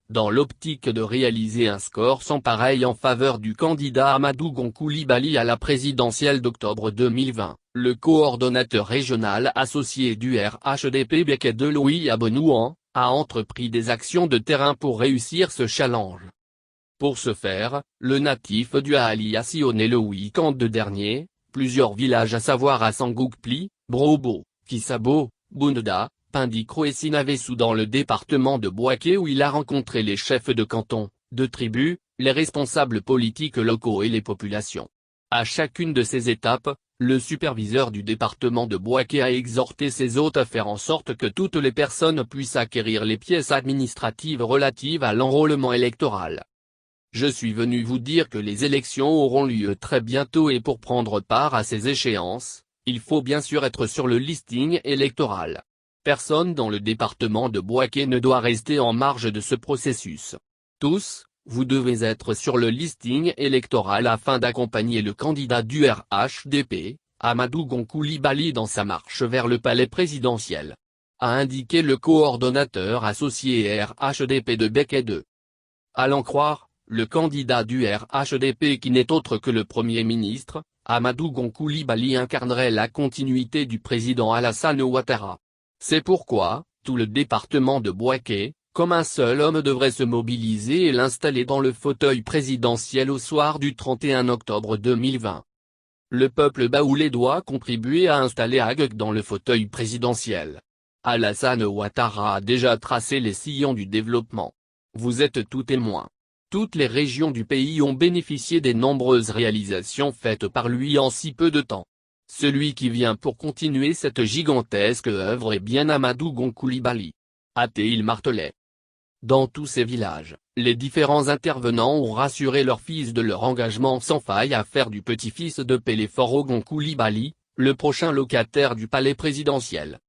dans l'optique de réaliser un score sans pareil en faveur du candidat Amadou Gon Coulibaly à la présidentielle d'octobre 2020. Le coordonnateur régional associé du RHDP Beket de Louis Abonouan, a entrepris des actions de terrain pour réussir ce challenge. Pour ce faire, le natif du Ali a sillonné le week-end dernier, plusieurs villages à savoir Assangoukpli, Brobo, Kissabo, Bounda, Pindicro et Sinavessou dans le département de Bouaké où il a rencontré les chefs de canton, de tribus, les responsables politiques locaux et les populations. À chacune de ces étapes, le superviseur du département de Bouaké a exhorté ses hôtes à faire en sorte que toutes les personnes puissent acquérir les pièces administratives relatives à l'enrôlement électoral. Je suis venu vous dire que les élections auront lieu très bientôt et pour prendre part à ces échéances, il faut bien sûr être sur le listing électoral. Personne dans le département de Bouaké ne doit rester en marge de ce processus. Tous, vous devez être sur le listing électoral afin d'accompagner le candidat du RHDP, Amadou Gon Coulibaly dans sa marche vers le palais présidentiel. A indiqué le coordonnateur associé RHDP de Beket 2. À l'en croire, le candidat du RHDP qui n'est autre que le Premier ministre, Amadou Gon Coulibaly incarnerait la continuité du président Alassane Ouattara. C'est pourquoi, tout le département de Bouaké, comme un seul homme devrait se mobiliser et l'installer dans le fauteuil présidentiel au soir du 31 octobre 2020. Le peuple baoulé doit contribuer à installer Agek dans le fauteuil présidentiel. Alassane Ouattara a déjà tracé les sillons du développement. Vous êtes tous témoins. Toutes les régions du pays ont bénéficié des nombreuses réalisations faites par lui en si peu de temps. Celui qui vient pour continuer cette gigantesque œuvre est bien Amadou Gon Coulibaly. A-t-il martelé. Dans tous ces villages, les différents intervenants ont rassuré leurs fils de leur engagement sans faille à faire du petit-fils de Pélé Foro Gon Coulibaly, le prochain locataire du palais présidentiel.